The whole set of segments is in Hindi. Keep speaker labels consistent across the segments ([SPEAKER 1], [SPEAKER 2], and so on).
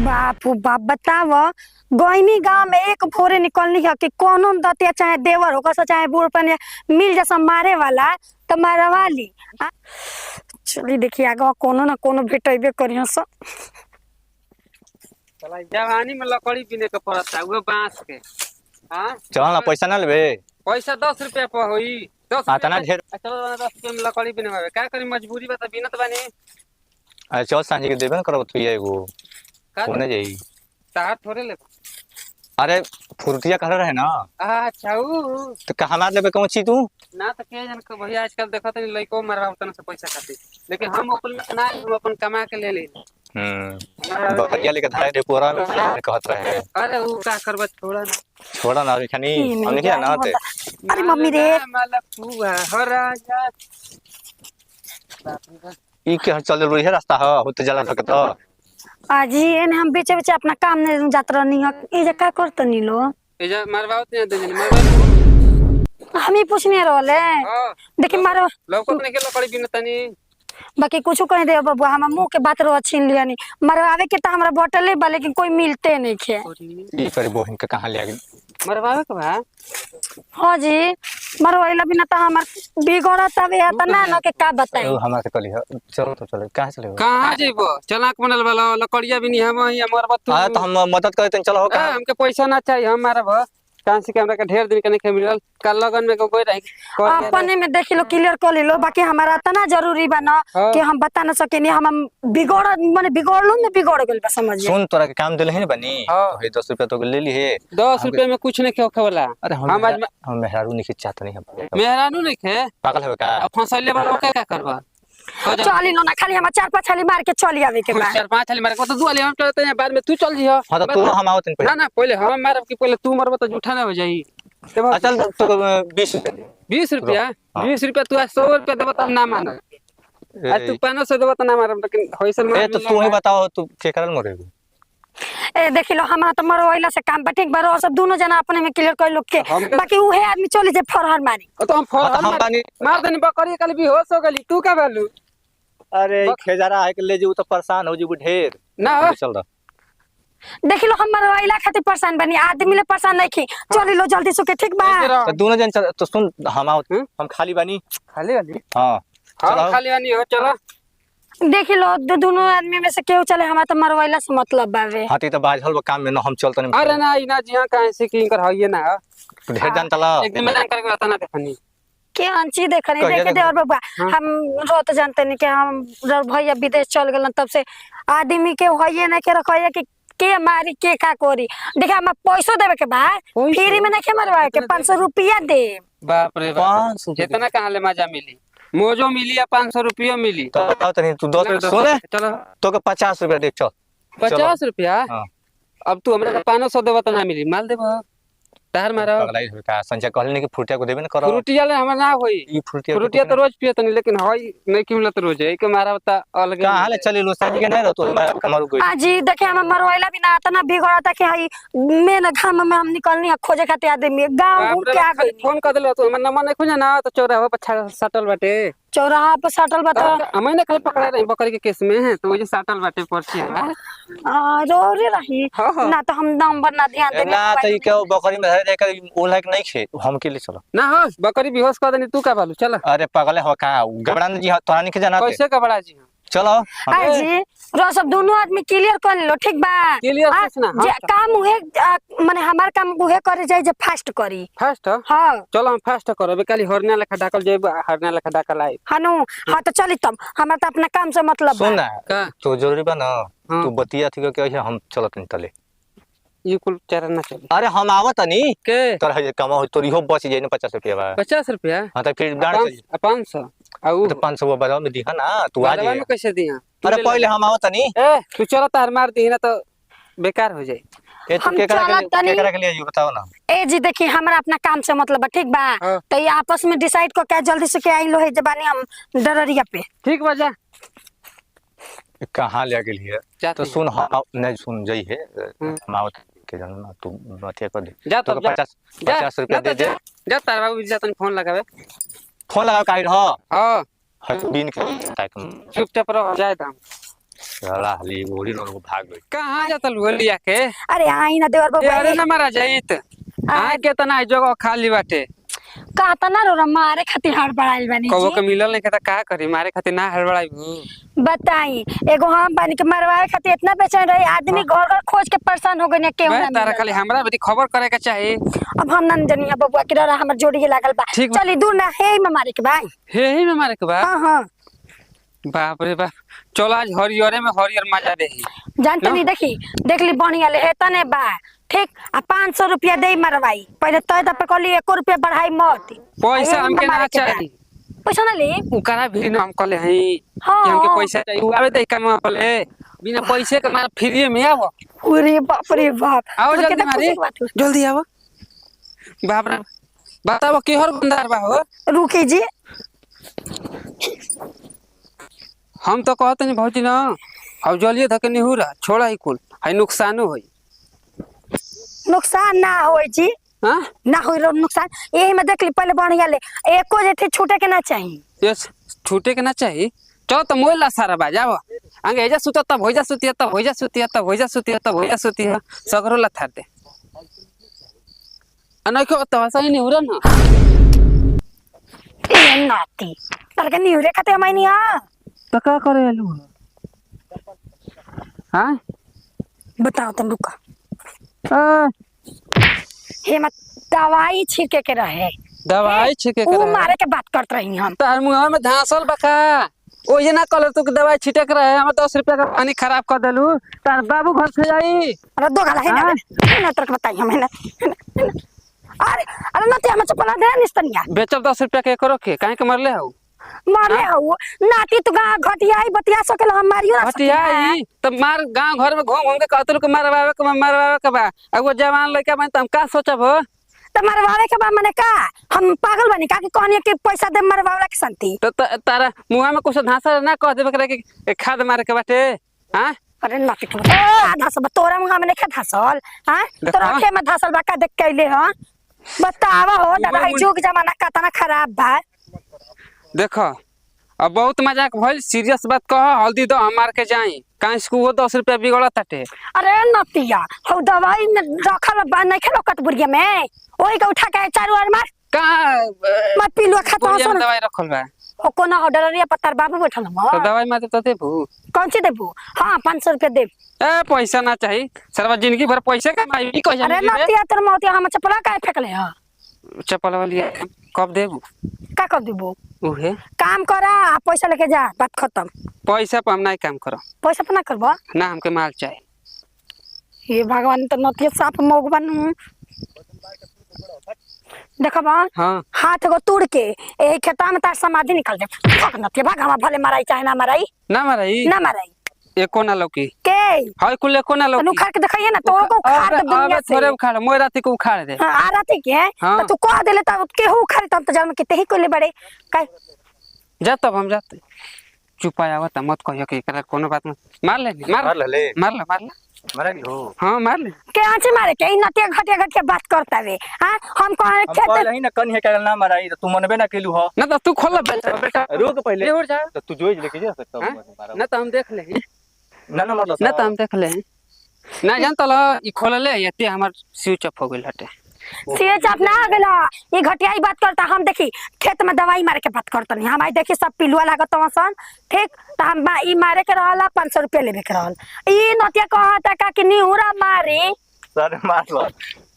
[SPEAKER 1] बाप बाप बताव गईनी गांव में एक भोरे निकलनी है कि कोनो दतिया चाहे देवर हो कसा चाहे बूढ़ पन मिल जैसा मारे वाला तो मारवा ली। चली देखिए आगे कोनो ना कोनो भेटेबे करियो सब।
[SPEAKER 2] चला जवानी में लकड़ी बिने के पड़ता वो बांस के। हां
[SPEAKER 3] चल ना पैसा ना लेबे।
[SPEAKER 2] पैसा 10 रुपया पर होई 10
[SPEAKER 3] हां तना ढेर।
[SPEAKER 2] चलो 10 रुपया में लकड़ी बिनवावे का करी मजबूरी बता बिनत बानी।
[SPEAKER 3] अरे चल सांझी के देबे न करब तू एगो कोने जाई
[SPEAKER 2] तार थोड़े ले।
[SPEAKER 3] अरे फुर्तिया कर रहे ना।
[SPEAKER 2] अच्छा
[SPEAKER 3] तो कहां मार लेबे कौन छी तू
[SPEAKER 2] ना तो के जन के भैया आजकल देखत नहीं लइको मरवा उतना से पैसा खाती लेकिन हम अपन ना हम अपन कमा के ले ले।
[SPEAKER 3] बकरिया लेके धारे रे पोरा कहत रहे।
[SPEAKER 2] अरे वो का करबा
[SPEAKER 3] छोड़ा ना खानी हमने किया ना ते।
[SPEAKER 1] अरे मम्मी रे
[SPEAKER 2] माला फुआ हो राजा
[SPEAKER 3] ई के चल रही है रास्ता ह होते जला सकत।
[SPEAKER 1] आज एने हम बीचे बीचे अपना काम ने जात रहनी है ए जे का करत नी लो
[SPEAKER 2] ए जे मरवावत नहीं दे मरवा
[SPEAKER 1] हम ही पूछने रहले। देखि मारो
[SPEAKER 2] लौकत नहीं के लकड़ी बिनतनी
[SPEAKER 1] बाकी कुछ कह दे बाबू हम मुंह के बात रो छीन लिया नी मरवावे के त हमरा बोतले बा लेकिन कोई मिलते नहीं खे।
[SPEAKER 3] ई पर बहन के कहां ले आ गई
[SPEAKER 2] मरवावे के बा।
[SPEAKER 1] हां जी मरवाइला बिना त हमर बिगड़त हवे त ना न के का बताई।
[SPEAKER 3] हमरा से कली चलो तो चलो कहां चले
[SPEAKER 2] कहां जेबो चलाक बनल वाला लकड़िया बिनी हम या मरबत तू।
[SPEAKER 3] हां तो हम मदद करते चलो हो का
[SPEAKER 2] हमके पैसा ना चाहिए हम मारब कहां से हमरा के ढेर दिन के नहीं मिलल कल लगन में कोई रही
[SPEAKER 1] अपने में देख लो क्लियर कर लो बाकी हमारा तना जरूरी बा ना कि हम बता ना सकेनी हम बिगड़ माने बिगड़लो में बिगड़ गेल बा समझ।
[SPEAKER 3] सुन तोरा के काम देले है न बनी तो हे 10 रुपया तो ले ली है
[SPEAKER 2] 10 रुपया में कुछ नहीं के वाला।
[SPEAKER 3] अरे हम आज हम मेहरारू नहीं चाहत नहीं हम
[SPEAKER 2] मेहरानू नहीं खे
[SPEAKER 3] पागल है का
[SPEAKER 2] फंसले वाला का करबा
[SPEAKER 1] चली लो ना खाली हम 4-5 छाली मार के चली आवे के बा
[SPEAKER 2] 4-5 छाली मार के तो दुआले हम चलते हैं बाद में तू चल जी।
[SPEAKER 3] हां तो तू हम आवत नहीं
[SPEAKER 2] ना ना पहले हम मारब कि पहले तू मरब तो झूठा ना हो जाई।
[SPEAKER 3] चल तो 20
[SPEAKER 2] रुपया 20 रुपया तू 100 रुपया देबो तब ना मान आज तू 500 देबो त ना मारब लेकिन होइसन
[SPEAKER 3] ए तो तू ही बताओ तू के करल मरेगो।
[SPEAKER 1] ए देख लो हमरा त मरवाइला से काम बा ठीक बा रो सब दोनों जना अपने में क्लियर कर लो के बाकी उहे आदमी चली जे फरहर मारी
[SPEAKER 2] तो हम फरहर मार देनी बकरी कल भी होश हो गली तू का बालू।
[SPEAKER 3] अरे खेजरा है के ले जो तो परेशान हो जीबू ढेर
[SPEAKER 1] ना
[SPEAKER 3] चल रहा
[SPEAKER 1] देख लो हम मरवाइला खातिर परेशान बनी आदमी ले परेशान नहीं की चली लो जल्दी से के ठीक बा।
[SPEAKER 3] तो दोनों जन तो सुन हम आओ हम खाली बानी
[SPEAKER 2] खाली वाली
[SPEAKER 3] हां
[SPEAKER 2] हां खाली वाली हो चलो
[SPEAKER 1] देख लो दोनों आदमी में से केहू चले हमरा त मरवाइला से मतलब बावे।
[SPEAKER 3] हां तो बाजल बा काम में न हम चलतनी।
[SPEAKER 2] अरे ना इना जी हां काहे से किंग कर होइए ना
[SPEAKER 3] ढेर जान तला
[SPEAKER 2] एक दिन में जान करके रहता ना देखनी
[SPEAKER 1] के अंची देखनी देखे दे और बाबा हम रोत जानते नहीं कि हम भैया विदेश चल गेलन तब से आदमी के होइए ना के रखइए के मारी के का कोरी देखे हम पैसो देवे के बा फ्री में नहीं के मरवा के 500 रुपया दे।
[SPEAKER 2] बाप रे 500 जितना कहां ले मजा मिली मोजो मिली या 500 रुपया मिली
[SPEAKER 3] तो बताओ तनी तू 10 रुपया सुन
[SPEAKER 2] चलो
[SPEAKER 3] तो के 50 रुपया दे चल
[SPEAKER 2] 50 रुपया। अब तू हमरा 500 देबो त ना मिली माल देबो तार मारो
[SPEAKER 3] पगलाई हो का संजय कहले कि फ्रूटिया को देबे न करो
[SPEAKER 2] फ्रूटिया ले हमरा ना होई
[SPEAKER 3] ई
[SPEAKER 2] फ्रूटिया तो रोज पिए तनी लेकिन होई नहीं क्यों लत रोज है के मारा बता अलग
[SPEAKER 3] कहां ले चली लो साजी के नहीं रह तो कमर गई
[SPEAKER 1] आज देखे हम मरवाइला बिना तना बिगड़ता कि हई मेन घाम में हम निकलनी खोजे खातिर आदमी गांव घूम के आ गई
[SPEAKER 2] फोन कर देलो तो हमर नंबर नहीं खुजा ना तो चौराहा पर सटल बाटे
[SPEAKER 1] चौराहा पर सटल बता
[SPEAKER 2] हमें कल पकड़ा रही बकरी के केस में है तो वो जो सटल बाटे पर्ची है
[SPEAKER 1] रो रे रही ना तो हम नंबर ना ध्यान देने
[SPEAKER 3] ना तो ई के बकरी में धरे देकर ओ लायक नहीं खे हम के लिए चलो
[SPEAKER 2] ना हो बकरी बेहोश कर देनी तू का बालू चल।
[SPEAKER 3] अरे पगले हो का गबड़ान जी तोरा नहीं के जाना
[SPEAKER 2] कैसे गबड़ा जी
[SPEAKER 3] चलो
[SPEAKER 1] जी रो सब दोनों आदमी क्लियर कर लो ठीक बा
[SPEAKER 2] क्लियर पूछना
[SPEAKER 1] जे काम उहे माने हमार काम उहे करे जाय जे फास्ट करी
[SPEAKER 2] फास्ट
[SPEAKER 1] हां
[SPEAKER 2] चलो हम फास्ट करबे काली हरना लेखा डाकल जेब हरना लेखा डाकल आई
[SPEAKER 1] हनु हां तो चली तब हमरा तो अपना काम से मतलब
[SPEAKER 3] सुन ना
[SPEAKER 2] का
[SPEAKER 3] तो जरूरी बा ना तू बतिया थी के हम चलत नहीं तले
[SPEAKER 2] ये कुल चरण ना चल
[SPEAKER 3] अरे हम आवत नहीं
[SPEAKER 2] के
[SPEAKER 3] तोरा ये कमा हो तोरी हो बच जाई न 50 रुपया बा
[SPEAKER 2] 50 रुपया।
[SPEAKER 3] हां तो फिर डांड चली
[SPEAKER 2] 500 और
[SPEAKER 3] तो 500 वो बजाओ में दिखा ना तू आ
[SPEAKER 2] बारवा
[SPEAKER 3] जाए
[SPEAKER 2] में कैसे दिया
[SPEAKER 3] अरे पहले हम आवत नहीं
[SPEAKER 2] ए तू चलो तार मार दी ना तो बेकार हो जाए
[SPEAKER 3] ए तू के करा के लिए ये बताओ ना।
[SPEAKER 1] ए जी देखी हमरा अपना काम से मतलब बा ठीक बा तो ये आपस में डिसाइड को क्या जल्दी से के आई लो है जबानी हम डररिया पे
[SPEAKER 2] ठीक बजा
[SPEAKER 3] कहां ले गेल है तो सुन नहीं सुन जाई है हम आवत के जानो ना तू बतिया कर दे
[SPEAKER 2] जा
[SPEAKER 3] तो 50 रुपया दे दे
[SPEAKER 2] जा तार बाबू जा तन फोन लगावे
[SPEAKER 3] फोन लगा काई रह
[SPEAKER 2] हां
[SPEAKER 3] हट दिन के
[SPEAKER 2] चुपचाप रह जाए दाम
[SPEAKER 3] साला हली गोली लोग भाग गई।
[SPEAKER 2] कहाँ जाता बोलिया के
[SPEAKER 1] अरे आई ना देवर
[SPEAKER 2] ए, अरे
[SPEAKER 1] बाबू
[SPEAKER 2] ना मारा जाइत आ के तना जगह खाली बाटे
[SPEAKER 1] कहता ना रो मारे खातिर हड़बड़ाइल बानी
[SPEAKER 2] कबो
[SPEAKER 1] जी
[SPEAKER 2] के मिलल नहीं कहता का करी मारे खातिर ना हड़बड़ाई
[SPEAKER 1] बताई एगो हम बानी के मरवाए खातिर इतना बेचैन रही आदमी घर घर खोज के परेशान हो गए केहू ना
[SPEAKER 2] तारा
[SPEAKER 1] मिलल।
[SPEAKER 2] खाली हमरा बदी खबर करे के चाही।
[SPEAKER 1] अब हम ना जनिया बबुआ के डरा हमर जोड़ी के लागल बा
[SPEAKER 2] ठीक बा।
[SPEAKER 1] चली दूर ना हे में मारे के भाई
[SPEAKER 2] हे ही में मारे के बा
[SPEAKER 1] हां हां
[SPEAKER 2] बाप रे बाप चल आज हरियरे में हरियर मजा देही
[SPEAKER 1] जानते नहीं देखी देख ली बढ़िया ले हेता ने बा ठीक आ 500 रुपया दे मरवाई पहले तय त पे कहली 1 रुपया बढ़ाई मत
[SPEAKER 2] पैसा
[SPEAKER 1] आ,
[SPEAKER 2] हमके ना
[SPEAKER 1] मारे के बा।
[SPEAKER 2] चाहिए
[SPEAKER 1] पैसा ना ले
[SPEAKER 2] उकरा भी ना हम कहले हई
[SPEAKER 1] हाँ।
[SPEAKER 2] कि हमके पैसा चाहिए उ आवे त काम पले बिना पैसे के मार फ्री में आवो
[SPEAKER 1] अरे बाप रे बाप
[SPEAKER 2] आओ
[SPEAKER 1] तो
[SPEAKER 2] जल्दी
[SPEAKER 1] कितना
[SPEAKER 2] मारी
[SPEAKER 1] खुशी के बात हुई।
[SPEAKER 2] जल्दी आओ बाप रे बताओ केहर गुंदार बा हो
[SPEAKER 1] रुकी जी
[SPEAKER 2] हम तो कहते नहीं भौजी ना अब जलिए धके नहीं हो रहा छोड़ा ही कुल है नुकसानो होई
[SPEAKER 1] नुकसान ना होई जी
[SPEAKER 2] हां
[SPEAKER 1] ना होई रो नुकसान यही में देख ली पहले बढ़िया ले एको जेठे छूटे के ना चाहिए
[SPEAKER 2] यस छूटे के ना चाहिए चलो तो मोइला सारा बा जाओ आगे एजा सुता तब होइजा सुतिया तब होइजा सुतिया तब होइजा सुतिया तब होइजा सुतिया सगरो ला थार दे अनखो तो सही नहीं हो रहा ना
[SPEAKER 1] ए नाती तर के निहुरे खाते हमाई नहीं हां
[SPEAKER 2] तो का करे लू हां
[SPEAKER 1] बताओ तुम रुका
[SPEAKER 2] आ
[SPEAKER 1] हे मत दवाई छिड़के के रहे
[SPEAKER 2] दवाई छिके
[SPEAKER 1] ऊ
[SPEAKER 2] करे
[SPEAKER 1] मारे के बात करत रही हम
[SPEAKER 2] तार मुंह में धांसल बका ओ ये ना कलर तू दवाई छिटे के रहे हम 10 रुपया का पानी खराब कर देलू तार बाबू घर से जाई
[SPEAKER 1] अरे दो गला है ना
[SPEAKER 2] हाँ?
[SPEAKER 1] ना तरक बताई हमें ना अरे अरे नती हम चपला दे निस्तनिया
[SPEAKER 2] बेचब 10 रुपया के करो के काहे के मरले हो
[SPEAKER 1] मारले हो नाती तो गा घटियाई बतिया सकेल हम मारियो ना
[SPEAKER 2] हटियाई तो मार गांव घर में घूम घूम के कहतलू के मरवावे के बा एगो जवान लड़का बन त हम का सोचब हो
[SPEAKER 1] तो मरवावे के बा मने का हम पागल बनी का कि कहनी कि पैसा दे मरवावला के संती
[SPEAKER 2] तो तारा मुंह में कुछ धांसा ना कह देबे करे कि खाद मारे के बाटे हां
[SPEAKER 1] अरे नाती के आधा सब तोरा मुंह में नहीं धसल हां तोरा
[SPEAKER 2] देखो।
[SPEAKER 1] आंखें में धसल बा का देख कैले हो बतावा हो दादा जुग जमाना कितना खराब बा
[SPEAKER 2] देखो अब बहुत मजाक भइल सीरियस बात कह हल्दी दो हम मार के जाई काहे से वो 10 रुपया बिगड़ा ताटे
[SPEAKER 1] अरे नतिया हो दवाई में रखल बा नहीं खेलो कत बुढ़िया में ओही के उठा के चारू ओर मार
[SPEAKER 2] कहां
[SPEAKER 1] मत पिलुआ खाता
[SPEAKER 2] बोरिया
[SPEAKER 1] हो
[SPEAKER 2] में दवाई रखल बा
[SPEAKER 1] ओ कोना ऑर्डरिया पत्तर बाबू बैठल हम
[SPEAKER 2] तो दवाई माते तो देबू
[SPEAKER 1] कौन सी देबू हां 500 रुपया देब
[SPEAKER 2] ए पैसा ना चाहिए सरवा जिंदगी भर पैसे कमाई ई कह
[SPEAKER 1] अरे नतिया तोर मोतिया हम चपला काहे फेकले ह
[SPEAKER 2] चप्पल वाली कब देबू
[SPEAKER 1] का कर देबू
[SPEAKER 2] उहे
[SPEAKER 1] काम करा आ पैसा लेके जा बात खत्म
[SPEAKER 2] पैसा पर हम नहीं काम करो
[SPEAKER 1] पैसा पर ना करबो
[SPEAKER 2] ना हमके माल चाहिए
[SPEAKER 1] ये भगवान तो नतिया साफ मोग बनू देखबा
[SPEAKER 2] हां
[SPEAKER 1] हाथ को तोड़ के ए खेता में तार समाधि निकल दे फक नतिया भाग हम भले माराई चाहे ना माराई
[SPEAKER 2] ना मारई
[SPEAKER 1] ना माराई
[SPEAKER 2] एको ना लौकी
[SPEAKER 1] के
[SPEAKER 2] हाय कुल एको ना
[SPEAKER 1] तनु
[SPEAKER 2] लौकी
[SPEAKER 1] खा के देखिए ना तो को उखाड़ दे दुनिया से
[SPEAKER 2] थोड़े उखाड़ मोय राती को उखाड़ दे
[SPEAKER 1] हाँ, आ राती के
[SPEAKER 2] हाँ।
[SPEAKER 1] तो तू कह देले तब केहू उखाड़ तब तो जान किते ही कोले बड़े काई
[SPEAKER 2] जा तब हम जाते चुपाया आवता मत कहियो कि एकरा कोनो बात में मार ले
[SPEAKER 3] मार ले
[SPEAKER 2] मार ले
[SPEAKER 3] मारा की हो
[SPEAKER 2] हां मार ले
[SPEAKER 1] के आंचे मारे के इ नतिया घटिया घटिया बात करता वे हां हम कह
[SPEAKER 3] हम
[SPEAKER 1] खेत
[SPEAKER 3] कहल ही ना कन है का ना माराई तो तू मनबे ना केलू हो
[SPEAKER 2] ना तो तू खोल बेटा
[SPEAKER 3] रुक पहले
[SPEAKER 2] ले उड़ जा
[SPEAKER 3] तो तू जोई लेके जा सकता
[SPEAKER 2] हाँ? ना तो हम देख ले
[SPEAKER 3] ना मतलब
[SPEAKER 2] ना तो हम देख ले ना जान तला ई खोल ले यते हमर स्विच ऑफ हो गेल हटे
[SPEAKER 1] से जब ना आ गेला ये घटियाई बात करता हम देखी खेत में दवाई मारे के बात करता नहीं हम आई देखी सब पिलुआ लागत वसन ठीक तो हम ई मारे के रहला 500 रुपया लेबे के रहल ई नतिया कहता का कि निहुरा मारे
[SPEAKER 3] सर मार लो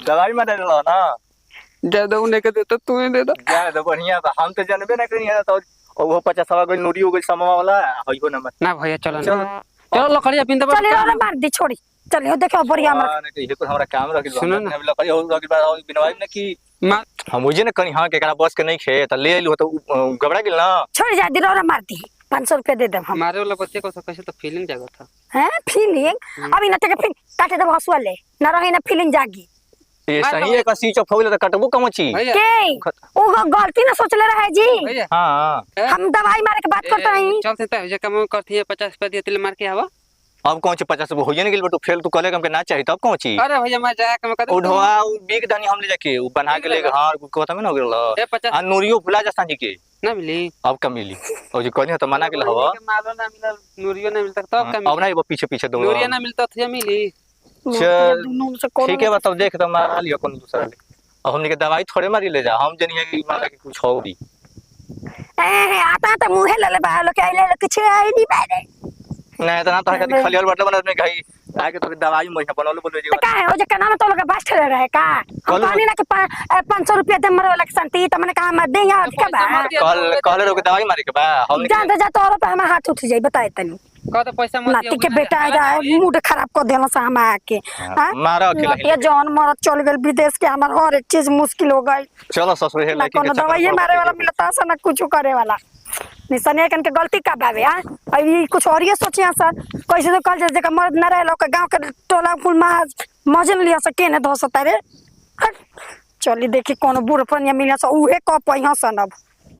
[SPEAKER 3] दवाई मार लो ना
[SPEAKER 2] ज्यादा उन्हें के दे तो तू ही दे दो
[SPEAKER 3] जा तो बढ़िया बा हम तो जानबे ना करी है तो वो 50 सवा गई नोरी हो गई समवा वाला होइबो ना
[SPEAKER 2] ना भैया चलो ना चलो लकड़िया पिन दे
[SPEAKER 1] चले रे मार दी छोड़ी चलियो देखो बढ़िया हमर
[SPEAKER 3] हां नहीं तो हमरा काम रख लो
[SPEAKER 2] सुनो ना।
[SPEAKER 3] हम लकड़ी हो रख बा बिनवाई ना कि
[SPEAKER 2] मार
[SPEAKER 3] हम मुझे ना कहीं हां के एकरा बस के नहीं खे त ले लियो तो गबड़ा गेल ना
[SPEAKER 1] छोड़ जा दी रे मार दी 500 रुपया दे दे हम
[SPEAKER 2] हमारे वाला बच्चे को तो कैसे तो फीलिंग जागा था
[SPEAKER 1] हैं फीलिंग अभी नतिया के फिर काटे दे हसुआ ले ना रही ना फीलिंग जागी
[SPEAKER 3] ये सही है का स्विच ऑफ हो गेल त कटबो कमची
[SPEAKER 2] भैया
[SPEAKER 1] के ओ गलती ना सोचले रहे जी
[SPEAKER 2] भैया
[SPEAKER 3] हां
[SPEAKER 1] हम दवाई मारे के बात करते रही
[SPEAKER 2] चल से जे कम करती है 50 रुपया दिए तिल मार के आवा
[SPEAKER 3] अब कौन ची 50 हो नहीं गेल तो फेल तू कले हमके ना चाहिए तब कौन ची
[SPEAKER 2] अरे भैया मैं जाए के मैं
[SPEAKER 3] ओ ढोआ उ बीक दानी हम ले जाके उ बना के ले हां कहता में ना हो गेल
[SPEAKER 2] ए 50
[SPEAKER 3] आ नूरियो भुला जा सांझी के
[SPEAKER 2] ना मिली
[SPEAKER 3] अब का मिली और जो कहनी तो मना के हवा
[SPEAKER 2] मालो ना मिलल नूरियो ना मिलता तब का
[SPEAKER 3] अब ना वो पीछे पीछे दो
[SPEAKER 2] नूरियो ना मिलता तो मिली
[SPEAKER 3] चल
[SPEAKER 1] दोनों में से कौन
[SPEAKER 3] ठीक है बताओ देख तो मार लियो कौन दूसरा ले अब हमने के दवाई थोड़े मारी ले जा हम जनी है कि मारा के कुछ हो भी
[SPEAKER 1] ए आता तो मुंह ले ले बाहर के आइले कुछ आई नहीं बारे
[SPEAKER 3] नहीं तो ना तो खाली खाली और बटला बना में गई आके तो दवाई मोह बनलो बोल जी
[SPEAKER 1] तो का है वो जे कना में तो लोग बास्ट रहे का हम पानी ना के 500 रुपया दे मरे वाला के संती त मैंने कहा मत देंगे और का बा
[SPEAKER 3] कल रोक दवाई मारे के बा हम
[SPEAKER 1] जान जा तो और पे हमार हाथ उठ जाई बताए तनी
[SPEAKER 2] का तो पैसा मत
[SPEAKER 1] नाती के बेटा आ मूड खराब कर देला सा हम आके हां
[SPEAKER 3] मारा अकेला
[SPEAKER 1] ये जौन मरत चल गेल विदेश के हमार हर एक चीज मुश्किल हो गई
[SPEAKER 3] चलो ससुर है
[SPEAKER 1] ना
[SPEAKER 3] लेके
[SPEAKER 1] कोनो दवाई मारे वाला मिलता सा ना कुछ करे वाला निसने कन के गलती का बावे हां अभी कुछ और ये सोचिया सर कैसे तो कल जैसे का मर्द न रहलो के गांव के टोला फुल मजन लिया सके ने धो सता रे चली देखी कोनो बुढ़पन या मिलिया सा उहे क पहिया सन अब